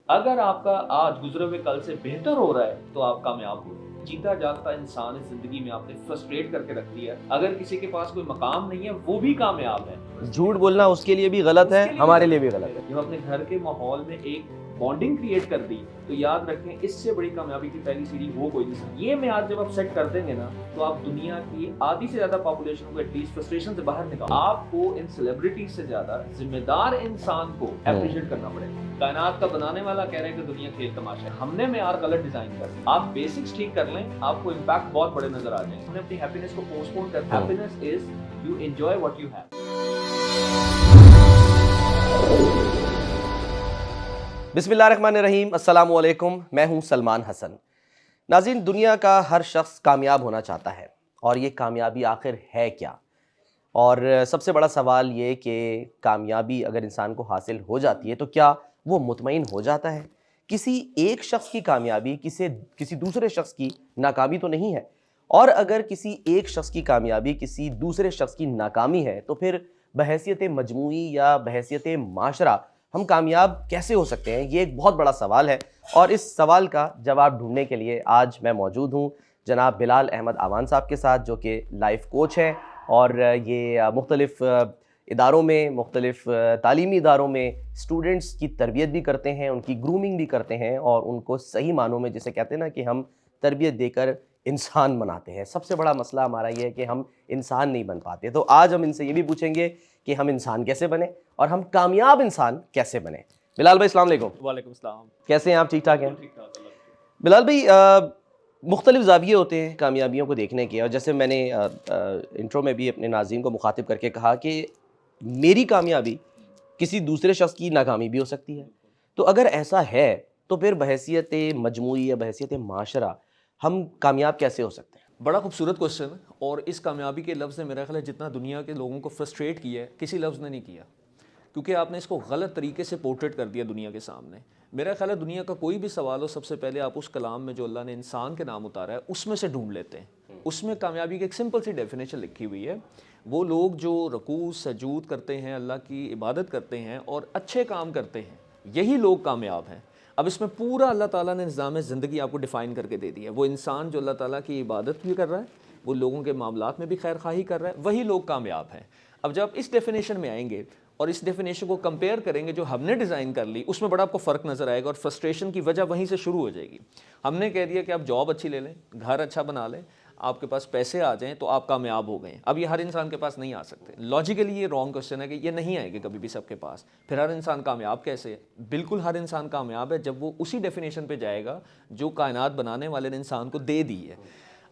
اگر آپ کا آج گزرے ہوئے کل سے بہتر ہو رہا ہے تو آپ کامیاب ہو رہے ہیں۔ جیتا جاگتا انسان اس زندگی میں آپ نے فرسٹریٹ کر کے رکھ دیا ہے۔ اگر کسی کے پاس کوئی مقام نہیں ہے وہ بھی کامیاب ہے۔ جھوٹ بولنا اس کے لیے بھی غلط ہے، ہمارے لیے بھی غلط ہے۔ جب اپنے گھر کے ماحول میں ایک بانڈنگ کریٹ کر دی تو یاد رکھیں اس سے بڑی کامیابی کی پہلی سیڑھی وہ کوئی نہیں۔ یہ معیار جب آپ سیٹ کر دیں گے نا تو آپ دنیا کی آدھی سے زیادہ پاپولیشن کو ایٹ لیسٹ فرسٹریشن سے باہر نکال۔ آپ کو ان سیلیبریٹیز سے زیادہ ذمہ دار انسان کو اپریشیٹ کرنا پڑے گا۔ کائنات کا بنانے والا کہہ رہے ہیں کہ دنیا کھیل تماشا ہے، ہم نے معیار غلط ڈیزائن کر دیا۔ آپ بیسکس ٹھیک کر لیں، آپ کو امپیکٹ بہت بڑے نظر آ جائیں۔ ہم نے اپنی ہیپینس کو پوسٹ پون کر دیا۔ Happiness is you enjoy what you have. بسم اللہ الرحمن الرحیم، السلام علیکم، میں ہوں سلمان حسن۔ ناظرین، دنیا کا ہر شخص کامیاب ہونا چاہتا ہے، اور یہ کامیابی آخر ہے کیا؟ اور سب سے بڑا سوال یہ کہ کامیابی اگر انسان کو حاصل ہو جاتی ہے تو کیا وہ مطمئن ہو جاتا ہے؟ کسی ایک شخص کی کامیابی کسی دوسرے شخص کی ناکامی تو نہیں ہے، اور اگر کسی ایک شخص کی کامیابی کسی دوسرے شخص کی ناکامی ہے تو پھر بحیثیت مجموعی یا بحیثیت معاشرہ ہم کامیاب کیسے ہو سکتے ہیں؟ یہ ایک بہت بڑا سوال ہے، اور اس سوال کا جواب ڈھونڈنے کے لیے آج میں موجود ہوں جناب بلال احمد آوان صاحب کے ساتھ، جو کہ لائف کوچ ہیں اور یہ مختلف اداروں میں، مختلف تعلیمی اداروں میں اسٹوڈنٹس کی تربیت بھی کرتے ہیں، ان کی گرومنگ بھی کرتے ہیں، اور ان کو صحیح معنوں میں جسے کہتے ہیں نا کہ ہم تربیت دے کر انسان بناتے ہیں۔ سب سے بڑا مسئلہ ہمارا یہ ہے کہ ہم انسان نہیں بن پاتے۔ تو آج ہم ان سے یہ بھی پوچھیں گے کہ ہم انسان کیسے بنیں اور ہم کامیاب انسان کیسے بنیں۔ بلال بھائی السلام علیکم۔ وعلیکم السلام۔ کیسے ہیں آپ؟ ٹھیک ٹھاک ہیں؟ بلال بھائی، مختلف زاویے ہوتے ہیں کامیابیوں کو دیکھنے کے، اور جیسے میں نے انٹرو میں بھی اپنے ناظرین کو مخاطب کر کے کہا کہ میری کامیابی کسی دوسرے شخص کی ناکامی بھی ہو سکتی ہے، تو اگر ایسا ہے تو پھر بحیثیت مجموعی یا بحیثیت معاشرہ ہم کامیاب کیسے ہو سکتے ہیں؟ بڑا خوبصورت کوشچن، اور اس کامیابی کے لفظ نے میرا خیال ہے جتنا دنیا کے لوگوں کو فرسٹریٹ کیا ہے کسی لفظ نے نہیں کیا، کیونکہ آپ نے اس کو غلط طریقے سے پورٹریٹ کر دیا دنیا کے سامنے۔ میرا خیال ہے دنیا کا کوئی بھی سوال ہو، سب سے پہلے آپ اس کلام میں جو اللہ نے انسان کے نام اتارا ہے اس میں سے ڈھونڈ لیتے ہیں۔ اس میں کامیابی کی ایک سمپل سی ڈیفینیشن لکھی ہوئی ہے۔ وہ لوگ جو رکوع سجود کرتے ہیں، اللہ کی عبادت کرتے ہیں اور اچھے کام کرتے ہیں، یہی لوگ کامیاب ہیں۔ اب اس میں پورا اللہ تعالیٰ نے نظام زندگی آپ کو ڈیفائن کر کے دے دیا ہے۔ وہ انسان جو اللہ تعالیٰ کی عبادت بھی کر رہا ہے، وہ لوگوں کے معاملات میں بھی خیر خواہی کر رہا ہے، وہی لوگ کامیاب ہیں۔ اب جب آپ اس ڈیفینیشن میں آئیں گے اور اس ڈیفینیشن کو کمپیئر کریں گے جو ہم نے ڈیزائن کر لی، اس میں بڑا آپ کو فرق نظر آئے گا، اور فرسٹریشن کی وجہ وہیں سے شروع ہو جائے گی۔ ہم نے کہہ دیا کہ آپ جاب اچھی لے لیں، گھر اچھا بنا لیں، آپ کے پاس پیسے آ جائیں تو آپ کامیاب ہو گئے ہیں۔ اب یہ ہر انسان کے پاس نہیں آ سکتے۔ لاجیکلی یہ رانگ کوشچن ہے کہ یہ نہیں آئے گے کبھی بھی سب کے پاس۔ پھر ہر انسان کامیاب کیسے ہے؟ بالکل ہر انسان کامیاب ہے جب وہ اسی ڈیفینیشن پہ جائے گا جو کائنات بنانے والے نے انسان کو دے دی ہے۔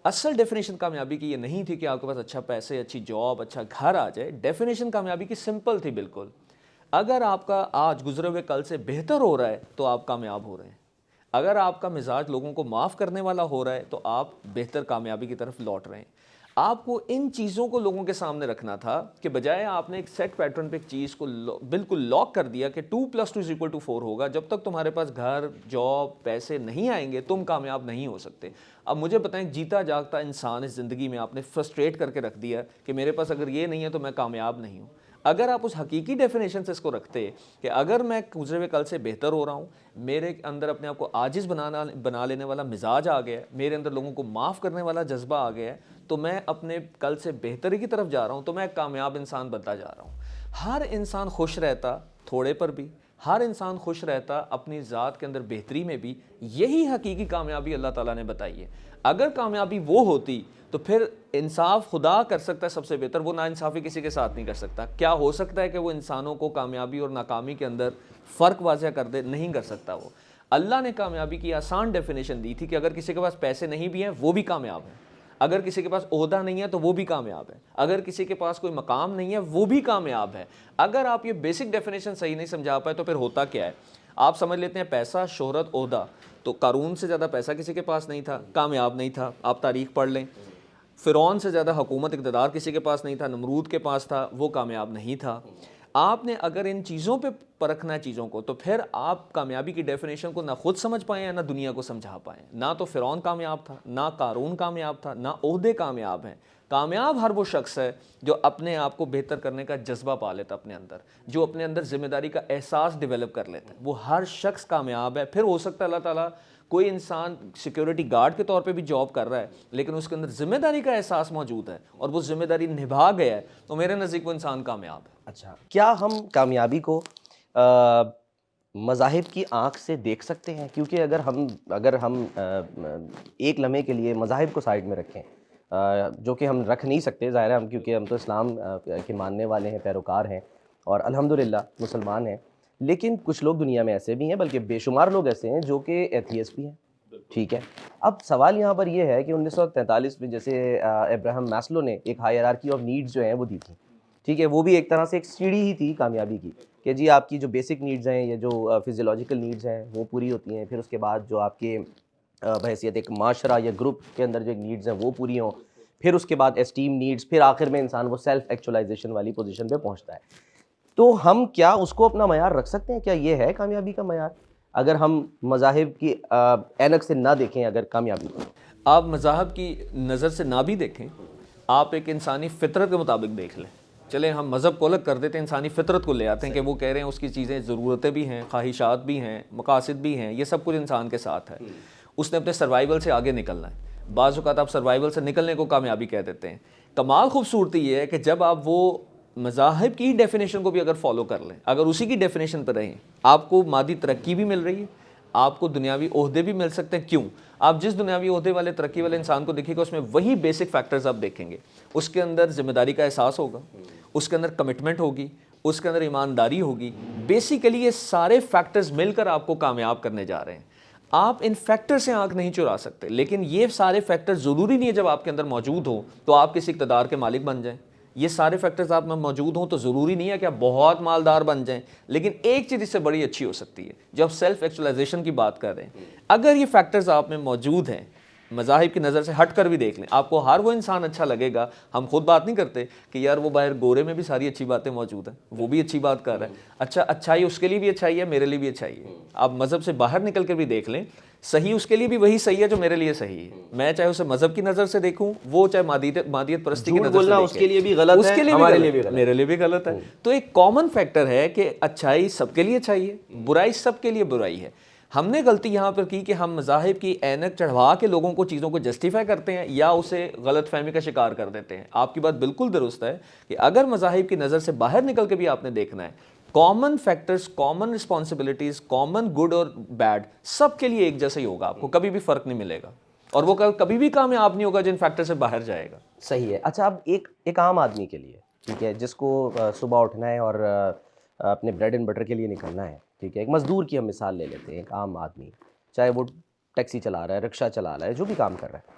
اصل ڈیفینیشن کامیابی کی یہ نہیں تھی کہ آپ کے پاس اچھا پیسے، اچھی جاب، اچھا گھر آ جائے۔ ڈیفینیشن کامیابی کی سمپل تھی بالکل۔ اگر آپ کا آج گزرے ہوئے کل سے بہتر ہو رہا ہے تو آپ کامیاب ہو رہے ہیں۔ اگر آپ کا مزاج لوگوں کو معاف کرنے والا ہو رہا ہے تو آپ بہتر کامیابی کی طرف لوٹ رہے ہیں۔ آپ کو ان چیزوں کو لوگوں کے سامنے رکھنا تھا کہ بجائے آپ نے ایک سیٹ پیٹرن پہ ایک چیز کو بالکل لاک کر دیا کہ 2+2=4 ہوگا، جب تک تمہارے پاس گھر، جاب، پیسے نہیں آئیں گے تم کامیاب نہیں ہو سکتے۔ اب مجھے بتائیں، جیتا جاگتا انسان اس زندگی میں آپ نے فرسٹریٹ کر کے رکھ دیا کہ میرے پاس اگر یہ نہیں ہے تو میں کامیاب نہیں ہوں۔ اگر آپ اس حقیقی ڈیفینیشن سے اس کو رکھتے کہ اگر میں گزرے ہوئے کل سے بہتر ہو رہا ہوں، میرے اندر اپنے آپ کو عاجز بنا لینے والا مزاج آ گیا ہے، میرے اندر لوگوں کو معاف کرنے والا جذبہ آ گیا ہے، تو میں اپنے کل سے بہتری کی طرف جا رہا ہوں، تو میں ایک کامیاب انسان بنتا جا رہا ہوں۔ ہر انسان خوش رہتا تھوڑے پر بھی، ہر انسان خوش رہتا اپنی ذات کے اندر بہتری میں بھی۔ یہی حقیقی کامیابی اللہ تعالیٰ نے بتائی ہے۔ اگر کامیابی وہ ہوتی تو پھر انصاف خدا کر سکتا ہے سب سے بہتر، وہ ناانصافی کسی کے ساتھ نہیں کر سکتا۔ کیا ہو سکتا ہے کہ وہ انسانوں کو کامیابی اور ناکامی کے اندر فرق واضح کر دے؟ نہیں کر سکتا۔ وہ اللہ نے کامیابی کی آسان ڈیفینیشن دی تھی کہ اگر کسی کے پاس پیسے نہیں بھی ہیں وہ بھی کامیاب ہے، اگر کسی کے پاس عہدہ نہیں ہے تو وہ بھی کامیاب ہے، اگر کسی کے پاس کوئی مقام نہیں ہے وہ بھی کامیاب ہے۔ اگر آپ یہ بیسک ڈیفینیشن صحیح نہیں سمجھا پائے تو پھر ہوتا کیا ہے؟ آپ سمجھ لیتے ہیں پیسہ، شہرت، عہدہ، تو قارون سے زیادہ پیسہ کسی کے پاس نہیں تھا، کامیاب نہیں تھا۔ آپ تاریخ پڑھ لیں، فرعون سے زیادہ حکومت اقتدار کسی کے پاس نہیں تھا، نمرود کے پاس تھا، وہ کامیاب نہیں تھا۔ آپ نے اگر ان چیزوں پہ پرکھنا ہے چیزوں کو، تو پھر آپ کامیابی کی ڈیفینیشن کو نہ خود سمجھ پائیں ہیں نہ دنیا کو سمجھا پائیں۔ نہ تو فرعون کامیاب تھا، نہ قارون کامیاب تھا، نہ عہدے کامیاب ہیں۔ کامیاب ہر وہ شخص ہے جو اپنے آپ کو بہتر کرنے کا جذبہ پا لیتا اپنے اندر, جو اپنے اندر ذمہ داری کا احساس ڈیولپ کر لیتا ہے, وہ ہر شخص کامیاب ہے. پھر ہو سکتا ہے اللہ تعالیٰ کوئی انسان سیکیورٹی گارڈ کے طور پہ بھی جاب کر رہا ہے لیکن اس کے اندر ذمہ داری کا احساس موجود ہے اور وہ ذمہ داری نبھا گیا ہے, تو میرے نزدیک وہ انسان کامیاب ہے. اچھا, کیا ہم کامیابی کو مذاہب کی آنکھ سے دیکھ سکتے ہیں؟ کیونکہ اگر ہم ایک لمحے کے لیے مذاہب کو سائڈ میں رکھیں, جو کہ ہم رکھ نہیں سکتے ظاہر ہے, کیونکہ ہم تو اسلام کے ماننے والے ہیں, پیروکار ہیں اور الحمدللہ مسلمان ہیں, لیکن کچھ لوگ دنیا میں ایسے بھی ہیں, بلکہ بے شمار لوگ ایسے ہیں جو کہ ایتھیسٹ بھی ہیں. ٹھیک ہے, اب سوال یہاں پر یہ ہے کہ 1943 میں جیسے ابراہم میسلو نے ایک ہائرارکی آف نیڈز جو ہیں وہ دی تھی. ٹھیک ہے, وہ بھی ایک طرح سے ایک سیڑھی ہی تھی کامیابی کی, کہ جی آپ کی جو بیسک نیڈز ہیں, یہ جو فزیولوجیکل نیڈز ہیں وہ پوری ہوتی ہیں, پھر اس کے بعد جو آپ کے بحیثیت ایک معاشرہ یا گروپ کے اندر جو نیڈز ہیں وہ پوری ہوں, پھر اس کے بعد اسٹیم نیڈز, پھر آخر میں انسان وہ سیلف ایکچولائزیشن والی پوزیشن پہ پہنچتا ہے. تو ہم کیا اس کو اپنا معیار رکھ سکتے ہیں؟ کیا یہ ہے کامیابی کا معیار اگر ہم مذاہب کی اینک سے نہ دیکھیں؟ اگر کامیابی کو آپ مذاہب کی نظر سے نہ بھی دیکھیں, آپ ایک انسانی فطرت کے مطابق دیکھ لیں. چلیں ہم مذہب کو الگ کر دیتے ہیں, انسانی فطرت کو لے آتے ہیں کہ وہ کہہ رہے ہیں اس کی چیزیں, ضرورتیں بھی ہیں, خواہشات بھی ہیں, مقاصد بھی ہیں, یہ سب کچھ انسان کے ساتھ ہے, اس نے اپنے سروائیول سے آگے نکلنا ہے. بعض اوقات آپ سروائیول سے نکلنے کو کامیابی کہہ دیتے ہیں. کمال خوبصورتی یہ ہے کہ جب آپ وہ مذاہب کی ڈیفینیشن کو بھی اگر فالو کر لیں, اگر اسی کی ڈیفینیشن پہ رہیں, آپ کو مادی ترقی بھی مل رہی ہے, آپ کو دنیاوی عہدے بھی مل سکتے ہیں. کیوں؟ آپ جس دنیاوی عہدے والے, ترقی والے انسان کو دیکھیں گے, اس میں وہی بیسک فیکٹرز آپ دیکھیں گے. اس کے اندر ذمہ داری کا احساس ہوگا, اس کے اندر کمٹمنٹ ہوگی, اس کے اندر ایمانداری ہوگی. بیسیکلی یہ سارے فیکٹرز مل کر آپ کو کامیاب کرنے جا رہے ہیں. آپ ان فیکٹر سے آنکھ نہیں چرا سکتے, لیکن یہ سارے فیکٹر ضروری نہیں ہے جب آپ کے اندر موجود ہوں تو آپ کسی اقتدار کے مالک بن جائیں. یہ سارے فیکٹرز آپ میں موجود ہوں تو ضروری نہیں ہے کہ آپ بہت مالدار بن جائیں, لیکن ایک چیز اس سے بڑی اچھی ہو سکتی ہے. جب سیلف ایکچولائزیشن کی بات کر رہے ہیں, اگر یہ فیکٹرز آپ میں موجود ہیں, مذاہب کی نظر سے ہٹ کر بھی دیکھ لیں, آپ کو ہر وہ انسان اچھا لگے گا. ہم خود بات نہیں کرتے کہ یار وہ باہر گورے میں بھی ساری اچھی باتیں موجود ہیں, وہ بھی اچھی بات کر رہا ہے. اچھا, اچھائی اس کے لیے بھی اچھائی ہے, میرے لیے بھی اچھائی ہے. آپ مذہب سے باہر نکل کر بھی دیکھ لیں, صحیح اس کے لیے بھی وہی صحیح ہے جو میرے لیے صحیح ہے. میں چاہے اسے مذہب کی نظر سے دیکھوں, وہ چاہے مادیت پرستی کی نظر سے دیکھیں, اس کے لیے بھی غلط ہے, ہمارے لیے بھی غلط, میرے لیے بھی غلط ہے. تو ایک کامن فیکٹر ہے کہ اچھائی سب کے لیے اچھائی ہے, برائی سب کے لیے برائی ہے. ہم نے غلطی یہاں پر کی کہ ہم مذاہب کی اینک چڑھوا کے لوگوں کو چیزوں کو جسٹیفائی کرتے ہیں یا اسے غلط فہمی کا شکار کر دیتے ہیں. آپ کی بات بالکل درست ہے کہ اگر مذاہب کی نظر سے باہر نکل کے بھی آپ نے دیکھنا ہے, common factors, common responsibilities, common good اور بیڈ سب کے لیے ایک جیسا ہی ہوگا, آپ کو کبھی بھی فرق نہیں ملے گا, اور وہ کبھی بھی کامیاب نہیں ہوگا جن فیکٹر سے باہر جائے گا. صحیح ہے. اچھا, اب ایک عام آدمی کے لیے, ٹھیک ہے, جس کو صبح اٹھنا ہے اور اپنے بریڈ اینڈ بٹر کے لیے نکلنا ہے, ٹھیک ہے, ایک مزدور کی ہم مثال لے لیتے ہیں, ایک عام آدمی, چاہے وہ ٹیکسی چلا رہا ہے, رکشہ چلا رہا ہے, جو بھی کام کر رہا ہے,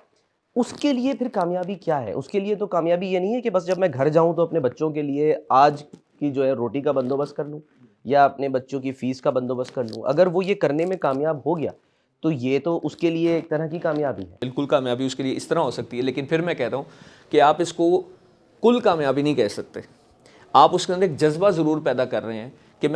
اس کے لیے پھر کامیابی کیا ہے؟ اس کے لیے تو کامیابی یہ نہیں ہے کہ بس جب میں گھر جاؤں تو اپنے بچوں کے لیے آج کی جو ہے روٹی کا بندوبست کر لوں یا اپنے بچوں کی فیس کا بندوبست کر لوں. اگر وہ یہ کرنے میں کامیاب ہو گیا تو یہ تو اس کے لیے ایک طرح کی کامیابی ہے. بالکل کامیابی اس کے لیے اس طرح ہو سکتی ہے, لیکن پھر میں کہہ رہا ہوں کہ آپ اس کو کل کامیابی نہیں کہہ سکتے. آپ اس کے اندر ایک جذبہ ضرور پیدا کر رہے ہیں کہ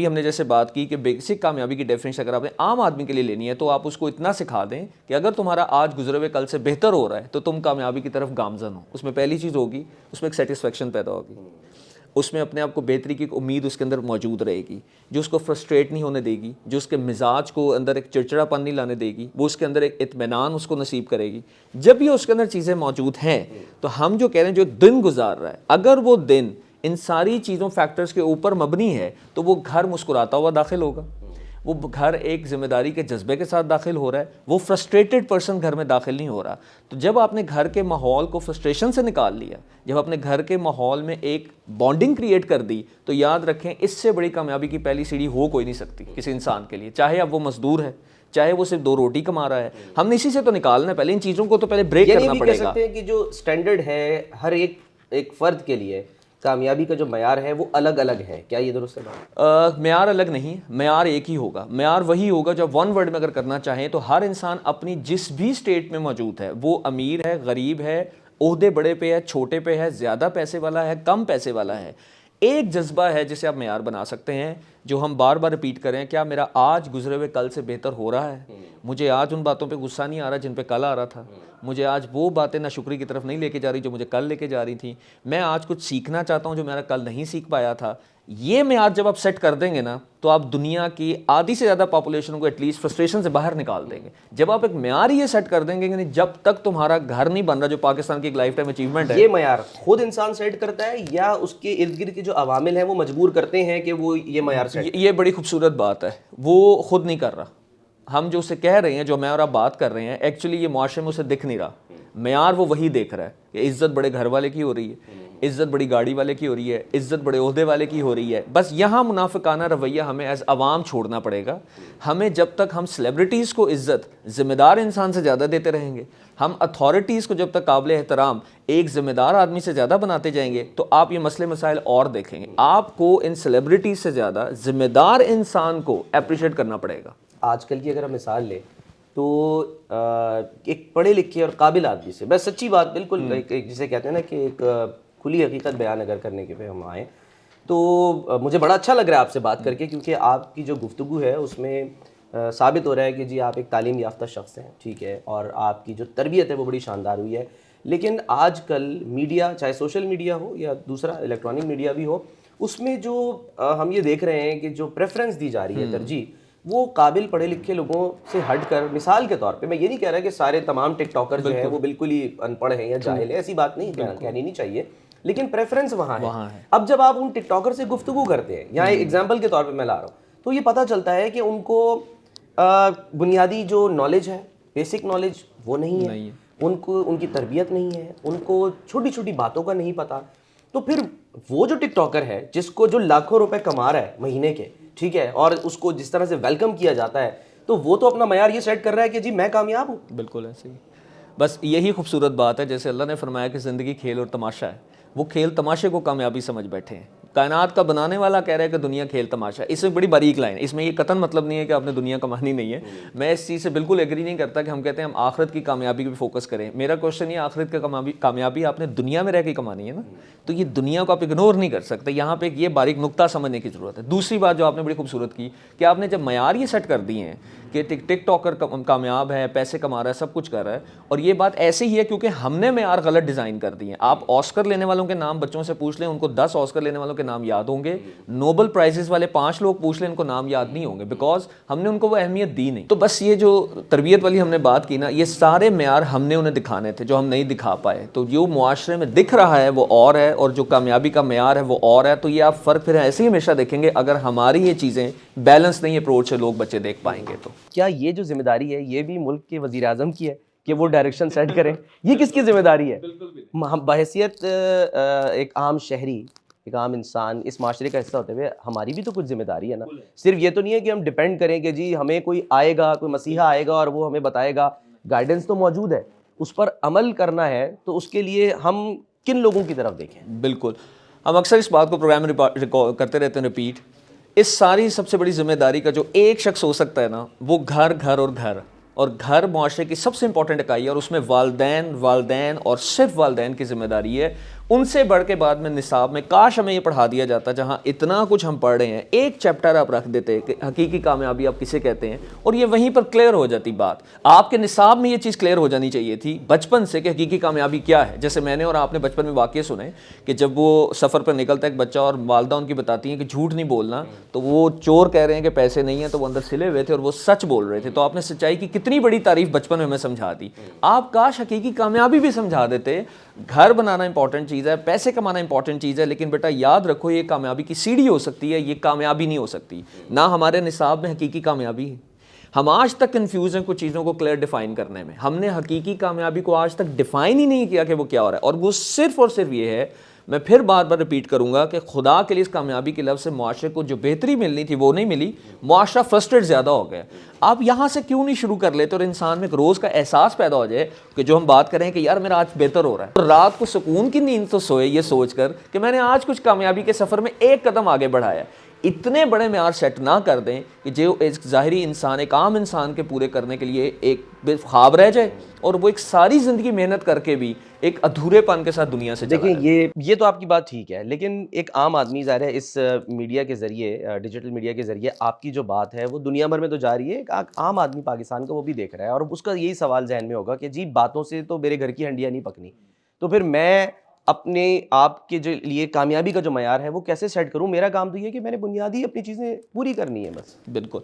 ہم نے جیسے بات کی کہ بیسک کامیابی کی ڈیفینیشن اگر آپ نے عام آدمی کے لیے لینی ہے تو آپ اس کو اتنا سکھا دیں کہ اگر تمہارا آج گزرے ہوئے کل سے بہتر ہو رہا ہے تو تم کامیابی کی طرف گامزن ہو. اس میں پہلی چیز ہوگی, اس میں ایک سیٹسفیکشن پیدا ہوگی, اس میں اپنے آپ کو بہتری کی امید اس کے اندر موجود رہے گی, جو اس کو فرسٹریٹ نہیں ہونے دے گی, جو اس کے مزاج کو اندر ایک چڑچڑا پن نہیں لانے دے گی, وہ اس کے اندر ایک اطمینان اس کو نصیب کرے گی. جب یہ اس کے اندر چیزیں موجود ہیں تو ہم جو کہہ رہے ہیں جو دن گزار رہا ہے, اگر وہ دن ان ساری چیزوں فیکٹرز کے اوپر مبنی ہے تو وہ گھر مسکراتا ہوا داخل ہوگا, وہ گھر ایک ذمہ داری کے جذبے کے ساتھ داخل ہو رہا ہے, وہ فرسٹریٹڈ پرسن گھر میں داخل نہیں ہو رہا. تو جب آپ نے گھر کے ماحول کو فرسٹریشن سے نکال لیا, جب اپنے گھر کے ماحول میں ایک بانڈنگ کریٹ کر دی, تو یاد رکھیں اس سے بڑی کامیابی کی پہلی سیڑھی ہو کوئی نہیں سکتی کسی انسان کے لیے, چاہے اب وہ مزدور ہے, چاہے وہ صرف 2 روٹی کما رہا ہے. ہم نے اسی سے تو نکالنا ہے, پہلے ان چیزوں کو تو پہلے بریک کرنا پڑے گا. یہ کہہ سکتے ہیں کہ جو سٹینڈرڈ ہے ہر ایک فرد کے لیے, کامیابی کا جو معیار ہے وہ الگ الگ ہے, کیا یہ درست ہے؟ معیار الگ نہیں, معیار ایک ہی ہوگا. معیار وہی ہوگا جب ون ورڈ میں اگر کرنا چاہیں تو ہر انسان اپنی جس بھی سٹیٹ میں موجود ہے, وہ امیر ہے, غریب ہے, عہدے بڑے پہ ہے, چھوٹے پہ ہے, زیادہ پیسے والا ہے, کم پیسے والا ہے, ایک جذبہ ہے جسے آپ معیار بنا سکتے ہیں, جو ہم بار بار رپیٹ کریں, کیا میرا آج گزرے ہوئے کل سے بہتر ہو رہا ہے؟ مجھے آج ان باتوں پہ غصہ نہیں آ رہا جن پہ کل آ رہا تھا, مجھے آج وہ باتیں ناشکری کی طرف نہیں لے کے جا رہی جو مجھے کل لے کے جا رہی تھیں, میں آج کچھ سیکھنا چاہتا ہوں جو میرا کل نہیں سیکھ پایا تھا. یہ معیار جب آپ سیٹ کر دیں گے نا, تو آپ دنیا کی آدھی سے زیادہ پاپولیشن کو ایٹ لیسٹ فرسٹریشن سے باہر نکال دیں گے. جب آپ ایک معیار یہ سیٹ کر دیں گے کہ جب تک تمہارا گھر نہیں بن رہا, جو پاکستان کی ایک لائف ٹائم اچیومنٹ ہے, یہ معیار خود انسان سیٹ کرتا ہے یا اس کے ارد گرد کے جو عوامل ہیں وہ مجبور کرتے ہیں کہ وہ یہ معیار سیٹ؟ یہ بڑی خوبصورت بات ہے, وہ خود نہیں کر رہا. ہم جو اسے کہہ رہے ہیں, جو میں اور آپ بات کر رہے ہیں, ایکچولی یہ معاشرے میں اسے دکھ نہیں رہا. معیار وہ وہی دیکھ رہا ہے کہ عزت بڑے گھر والے کی ہو رہی ہے, عزت بڑی گاڑی والے کی ہو رہی ہے, عزت بڑے عہدے والے کی ہو رہی ہے. بس یہاں منافقانہ رویہ ہمیں ایز عوام چھوڑنا پڑے گا. ہمیں جب تک ہم سیلیبریٹیز کو عزت ذمہ دار انسان سے زیادہ دیتے رہیں گے, ہم اتھارٹیز کو جب تک قابل احترام ایک ذمہ دار آدمی سے زیادہ بناتے جائیں گے, تو آپ یہ مسئلے مسائل اور دیکھیں گے. آپ کو ان سیلیبریٹیز سے زیادہ ذمہ دار انسان کو اپریشیٹ کرنا پڑے گا. آج کل کی اگر ہم مثال لیں تو ایک پڑھے لکھے اور قابل آدمی سے, بس سچی بات بالکل جسے کہتے ہیں نا کہ ایک کھلی حقیقت بیان اگر کرنے کے پہ ہم آئیں, تو مجھے بڑا اچھا لگ رہا ہے آپ سے بات کر کے, کیونکہ آپ کی جو گفتگو ہے اس میں ثابت ہو رہا ہے کہ جی آپ ایک تعلیم یافتہ شخص ہیں, ٹھیک ہے, اور آپ کی جو تربیت ہے وہ بڑی شاندار ہوئی ہے. لیکن آج کل میڈیا, چاہے سوشل میڈیا ہو یا دوسرا الیکٹرانک میڈیا بھی ہو, اس میں جو ہم یہ دیکھ رہے ہیں کہ جو پریفرنس دی جا رہی ہے, ترجیح, وہ قابل پڑھے لکھے لوگوں سے ہٹ کر, مثال کے طور پہ میں یہ نہیں کہہ رہا کہ سارے تمام ٹک ٹاکر جو ہیں وہ بالکل ہی ان پڑھ ہیں یا جاہل ہیں, ایسی بات نہیں کہنی نہیں چاہیے, لیکن پریفرنس وہاں ہے. اب جب آپ ان ٹک ٹاکر سے گفتگو کرتے ہیں, یہاں ایگزامپل کے طور پہ میں لا رہا ہوں, تو یہ پتہ چلتا ہے کہ ان کو بنیادی جو نالج ہے, بیسک نالج, وہ نہیں ہے. ان کو ان کی تربیت نہیں ہے, ان کو چھوٹی چھوٹی باتوں کا نہیں پتہ. تو پھر وہ جو ٹک ٹاکر ہے جس کو جو لاکھوں روپے کما رہا ہے مہینے کے, ٹھیک ہے, اور اس کو جس طرح سے ویلکم کیا جاتا ہے, تو وہ تو اپنا معیار یہ سیٹ کر رہا ہے کہ جی میں کامیاب ہوں. بالکل ایسے ہی. بس یہی خوبصورت بات ہے, جیسے اللہ نے فرمایا کہ زندگی کھیل اور تماشا ہے, وہ کھیل تماشے کو کامیابی سمجھ بیٹھے ہیں. کائنات کا بنانے والا کہہ رہا ہے کہ دنیا کھیل تماشا. اس میں بڑی باریک لائن ہے, اس میں یہ قطعاً مطلب نہیں ہے کہ آپ نے دنیا کمانی نہیں ہے. میں اس چیز سے بالکل ایگری نہیں کرتا کہ ہم کہتے ہیں ہم آخرت کی کامیابی پہ فوکس کریں. میرا کوشچن یہ, آخرت کی کامیابی آپ نے دنیا میں رہ کے کمانی ہے نا, تو یہ دنیا کو آپ اگنور نہیں کر سکتے. یہاں پہ یہ باریک نقطہ سمجھنے کی ضرورت ہے. دوسری بات جو آپ نے بڑی خوبصورت کی, کہ آپ نے جب معیار یہ سیٹ کر دیے ہیں کہ ٹک ٹاکر کامیاب ہے, پیسے کما رہا ہے, سب کچھ کر رہا ہے, اور یہ بات ایسے ہی ہے کیونکہ ہم نے معیار غلط ڈیزائن کر دی ہیں. آپ آسکر لینے والوں کے نام بچوں سے پوچھ لیں, ان کو 10 آسکر لینے والوں کے نام یاد ہوں گے. نوبل پرائزز والے 5 لوگ پوچھ لیں, ان کو نام یاد نہیں ہوں گے, بیکاز ہم نے ان کو وہ اہمیت دی نہیں. تو بس یہ جو تربیت والی ہم نے بات کی نا, یہ سارے معیار ہم نے انہیں دکھانے تھے جو ہم نہیں دکھا پائے. تو جو معاشرے میں دکھ رہا ہے وہ اور ہے, اور جو کامیابی کا معیار ہے وہ اور ہے. تو یہ آپ فرق پھر ایسے ہی ہمیشہ دیکھیں گے اگر ہماری یہ چیزیں بیلنس نہیں اپروچ سے لوگ بچے دیکھ پائیں گے. تو کیا یہ جو ذمہ داری ہے یہ بھی ملک کے وزیر اعظم کی ہے کہ وہ ڈائریکشن سیٹ کریں؟ یہ کس کی ذمہ داری ہے؟ بحیثیت ایک عام شہری, ایک عام انسان, اس معاشرے کا حصہ ہوتے ہوئے ہماری بھی تو کچھ ذمہ داری ہے نا. صرف یہ تو نہیں ہے کہ ہم ڈیپینڈ کریں کہ جی ہمیں کوئی آئے گا, کوئی مسیحا آئے گا اور وہ ہمیں بتائے گا. گائیڈنس تو موجود ہے, اس پر عمل کرنا ہے, تو اس کے لیے ہم کن لوگوں کی طرف دیکھیں؟ بالکل, ہم اکثر اس بات کو پروگرام میں کرتے رہتے ہیں ریپیٹ. اس ساری سب سے بڑی ذمہ داری کا جو ایک شخص ہو سکتا ہے نا, وہ گھر اور گھر معاشرے کی سب سے امپورٹنٹ اکائی ہے, اور اس میں والدین اور صرف والدین کی ذمہ داری ہے. ان سے بڑھ کے بعد میں نصاب میں کاش ہمیں یہ پڑھا دیا جاتا, جہاں اتنا کچھ ہم پڑھ رہے ہیں, ایک چیپٹر آپ رکھ دیتے کہ حقیقی کامیابی آپ کسے کہتے ہیں, اور یہ وہیں پر کلیئر ہو جاتی بات. آپ کے نصاب میں یہ چیز کلیئر ہو جانی چاہیے تھی بچپن سے کہ حقیقی کامیابی کیا ہے. جیسے میں نے اور آپ نے بچپن میں واقعے سنے کہ جب وہ سفر پر نکلتا ہے ایک بچہ, اور والدہ ان کی بتاتی ہیں کہ جھوٹ نہیں بولنا, تو وہ چور کہہ رہے ہیں کہ پیسے نہیں ہیں, تو وہ اندر سلے ہوئے تھے اور وہ سچ بول رہے تھے. تو آپ نے سچائی کی کتنی بڑی تعریف بچپن میں ہمیں سمجھا دی. آپ کاش حقیقی کامیابی بھی سمجھا دیتے. گھر بنانا امپورٹنٹ چیز ہے, پیسے کمانا امپورٹنٹ چیز ہے, لیکن بیٹا یاد رکھو یہ کامیابی کی سیڑھی ہو سکتی ہے, یہ کامیابی نہیں ہو سکتی. نہ ہمارے نصاب میں حقیقی کامیابی ہے. ہم آج تک کنفیوز ہیں کچھ چیزوں کو کلیئر ڈیفائن کرنے میں. ہم نے حقیقی کامیابی کو آج تک ڈیفائن ہی نہیں کیا کہ وہ کیا ہو رہا ہے. اور وہ صرف اور صرف یہ ہے, میں پھر بار بار ریپیٹ کروں گا کہ خدا کے لیے اس کامیابی کے لفظ سے معاشرے کو جو بہتری ملنی تھی وہ نہیں ملی. معاشرہ فرسٹریٹ زیادہ ہو گیا. آپ یہاں سے کیوں نہیں شروع کر لیتے اور انسان میں ایک روز کا احساس پیدا ہو جائے کہ جو ہم بات کریں کہ یار میرا آج بہتر ہو رہا ہے, اور رات کو سکون کی نیند تو سوئے یہ سوچ کر کہ میں نے آج کچھ کامیابی کے سفر میں ایک قدم آگے بڑھایا ہے. اتنے بڑے معیار سیٹ نہ کر دیں کہ جو ایک ظاہری انسان ایک عام انسان کے پورے کرنے کے لیے ایک بے خواب رہ جائے اور وہ ایک ساری زندگی محنت کر کے بھی ایک ادھورے پن کے ساتھ دنیا سے چلا جائے۔ دیکھیں یہ تو آپ کی بات ٹھیک ہے، لیکن ایک عام آدمی ظاہر ہے اس میڈیا کے ذریعے، ڈیجیٹل میڈیا کے ذریعے آپ کی جو بات ہے وہ دنیا بھر میں تو جا رہی ہے، ایک عام آدمی پاکستان کا وہ بھی دیکھ رہا ہے اور اس کا یہی سوال ذہن میں ہوگا کہ جی باتوں سے تو میرے گھر کی ہنڈیاں نہیں پکنی، تو پھر میں اپنے آپ کے جو لیے کامیابی کا جو معیار ہے وہ کیسے سیٹ کروں؟ میرا کام تو یہ ہے کہ میں نے بنیادی اپنی چیزیں پوری کرنی ہے بس۔ بالکل۔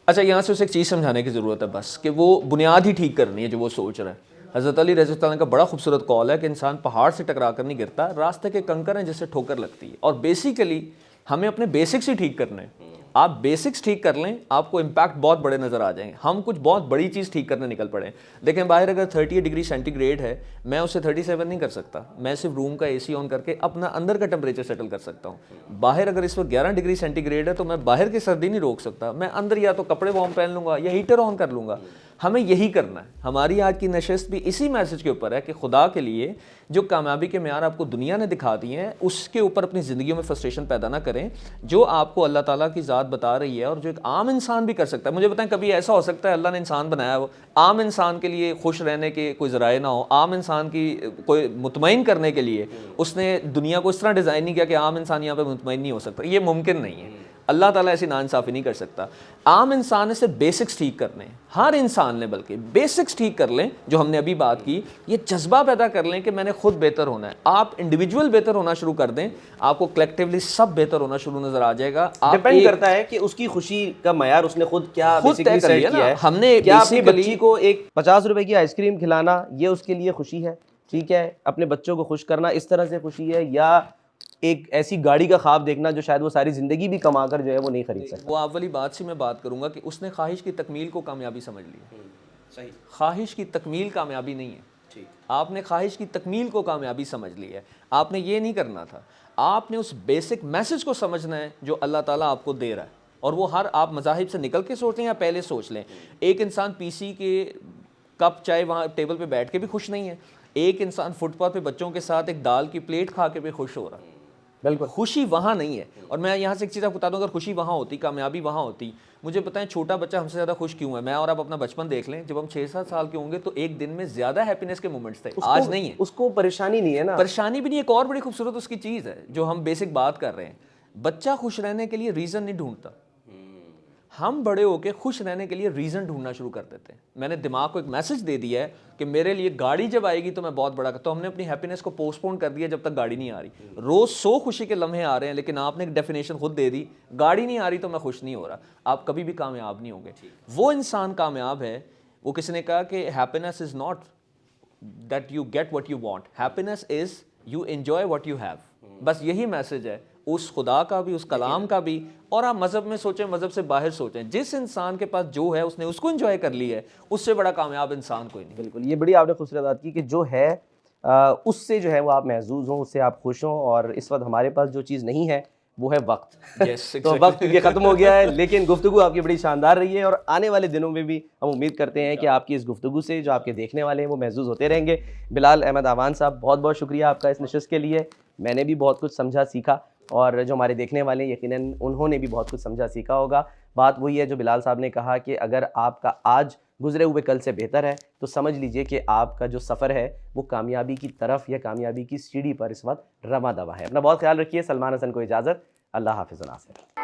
اچھا یہاں سے اسے ایک چیز سمجھانے کی ضرورت ہے بس، کہ وہ بنیاد ہی ٹھیک کرنی ہے جو وہ سوچ رہا ہے۔ حضرت علی رضی اللہ عنہ کا بڑا خوبصورت قول ہے کہ انسان پہاڑ سے ٹکرا کر نہیں گرتا، راستے کے کنکر ہیں جس سے ٹھوکر لگتی ہے، اور بیسیکلی ہمیں اپنے بیسکس ہی ٹھیک کرنے ہیں۔ آپ بیسکس ٹھیک کر لیں، آپ کو امپیکٹ بہت بڑے نظر آ جائیں گے۔ ہم کچھ بہت بڑی چیز ٹھیک کرنے نکل پڑے، دیکھیں باہر اگر 38 ڈگری سینٹی گریڈ ہے، میں اسے 37 نہیں کر سکتا، میں صرف روم کا اے سی آن کر کے اپنا اندر کا ٹمپریچر سیٹل کر سکتا ہوں۔ باہر اگر اس وقت 11 ڈگری سینٹی گریڈ ہے تو میں باہر کی سردی نہیں روک سکتا، میں اندر یا تو کپڑے وارم پہن لوں گا یا ہیٹر آن کر لوں گا۔ ہمیں یہی کرنا ہے۔ ہماری آج کی نشست بھی اسی میسج کے اوپر ہے کہ خدا کے لیے جو کامیابی کے معیار آپ کو دنیا نے دکھا دیے ہیں اس کے اوپر اپنی زندگیوں میں فرسٹریشن پیدا نہ کریں۔ جو آپ کو اللہ تعالیٰ کی ذات بتا رہی ہے اور جو ایک عام انسان بھی کر سکتا ہے، مجھے بتائیں کبھی ایسا ہو سکتا ہے اللہ نے انسان بنایا وہ عام انسان کے لیے خوش رہنے کے کوئی ذرائع نہ ہو، عام انسان کی کوئی مطمئن کرنے کے لیے اس نے دنیا کو اس طرح ڈیزائن نہیں کیا کہ عام انسان یہاں پہ مطمئن نہیں ہو سکتا؟ یہ ممکن نہیں ہے۔ اللہ تعالیٰ ایسی ناانصافی نہیں کر سکتا۔ عام انسان سے بیسکس ٹھیک کرنے ہیں، ہر انسان نے بلکہ بیسکس ٹھیک کر لیں، جو ہم نے ابھی بات کی، یہ جذبہ پیدا کر لیں کہ میں نے خود بہتر ہونا ہے۔ آپ انڈیویجول بہتر ہونا شروع کر دیں، آپ کو کلیکٹیولی سب بہتر ہونا شروع نظر آ جائے گا۔ ڈیپینڈ کرتا ہے کہ اس کی خوشی کا معیار اس نے خود کیا خود طے کر لیا نا۔ ہم نے کیا اپنی بچی کو ایک 50 روپے کی آئس کریم کھلانا یہ اس کے لیے خوشی ہے، ٹھیک ہے، اپنے بچوں کو خوش کرنا اس طرح سے خوشی ہے، یا ایک ایسی گاڑی کا خواب دیکھنا جو شاید وہ ساری زندگی بھی کما کر جو ہے وہ نہیں خرید سکتا؟ وہ آپ والی بات سے میں بات کروں گا کہ اس نے خواہش کی تکمیل کو کامیابی سمجھ لی۔ صحیح، خواہش کی تکمیل کامیابی نہیں ہے۔ آپ نے خواہش کی تکمیل کو کامیابی سمجھ لی ہے۔ آپ نے یہ نہیں کرنا تھا، آپ نے اس بیسک میسج کو سمجھنا ہے جو اللہ تعالیٰ آپ کو دے رہا ہے، اور وہ ہر آپ مذاہب سے نکل کے سوچ لیں یا پہلے سوچ لیں۔ ایک انسان پی سی کے کپ چائے وہاں ٹیبل پہ بیٹھ کے بھی خوش نہیں ہے، ایک انسان فٹ پاتھ پہ بچوں کے ساتھ ایک دال کی پلیٹ کھا کے بھی خوش ہو رہا ہے۔ بالکل، خوشی وہاں نہیں ہے۔ اور میں یہاں سے ایک چیز آپ کو بتا دوں، اگر خوشی وہاں ہوتی، کامیابی وہاں ہوتی، مجھے بتائیں چھوٹا بچہ ہم سے زیادہ خوش کیوں ہے؟ میں اور آپ اپنا بچپن دیکھ لیں، جب ہم 6-7 سال کے ہوں گے تو ایک دن میں زیادہ ہیپینس کے مومنٹس تھے، آج نہیں ہے۔ اس کو پریشانی نہیں ہے نا، پریشانی بھی نہیں۔ ایک اور بڑی خوبصورت اس کی چیز ہے جو ہم بیسک بات کر رہے ہیں، بچہ خوش رہنے کے لیے ریزن نہیں ڈھونڈتا، ہم بڑے ہو کے خوش رہنے کے لیے ریزن ڈھونڈنا شروع کر دیتے ہیں۔ میں نے دماغ کو ایک میسج دے دیا ہے کہ میرے لیے گاڑی جب آئے گی تو میں بہت بڑا، تو ہم نے اپنی ہیپینس کو پوسٹ پون کر دیا جب تک گاڑی نہیں آ رہی۔ روز 100 خوشی کے لمحے آ رہے ہیں، لیکن آپ نے ایک ڈیفینیشن خود دے دی، گاڑی نہیں آ رہی تو میں خوش نہیں ہو رہا۔ آپ کبھی بھی کامیاب نہیں ہوں گے۔ وہ انسان کامیاب ہے، وہ کسی نے کہا کہ happiness is not that you get what you want, happiness is you enjoy what you have. بس یہی میسج ہے اس خدا کا بھی، اس کلام کا بھی۔ اور آپ مذہب میں سوچیں، مذہب سے باہر سوچیں، جس انسان کے پاس جو ہے اس نے اس کو انجوائے کر لی ہے، اس سے بڑا کامیاب انسان کوئی نہیں۔ بالکل، یہ بڑی آپ نے خوبصورت بات کی کہ جو ہے اس سے جو ہے وہ آپ محظوظ ہوں، اس سے آپ خوش ہوں، اور اس وقت ہمارے پاس جو چیز نہیں ہے وہ ہے وقت۔ تو وقت یہ ختم ہو گیا ہے، لیکن گفتگو آپ کی بڑی شاندار رہی ہے، اور آنے والے دنوں میں بھی ہم امید کرتے ہیں کہ آپ کی اس گفتگو سے جو آپ کے دیکھنے والے ہیں وہ محظوظ ہوتے رہیں گے۔ بلال احمد اعوان صاحب، بہت بہت شکریہ آپ کا اس نشست کے لیے۔ میں نے بھی بہت کچھ سمجھا، سیکھا، اور جو ہمارے دیکھنے والے ہیں یقیناً انہوں نے بھی بہت کچھ سمجھا، سیکھا ہوگا۔ بات وہی ہے جو بلال صاحب نے کہا کہ اگر آپ کا آج گزرے ہوئے کل سے بہتر ہے تو سمجھ لیجئے کہ آپ کا جو سفر ہے وہ کامیابی کی طرف یا کامیابی کی سیڑھی پر اس وقت رواں دواں ہے۔ اپنا بہت خیال رکھیے۔ سلمان حسن کو اجازت، اللہ حافظ و ناصر۔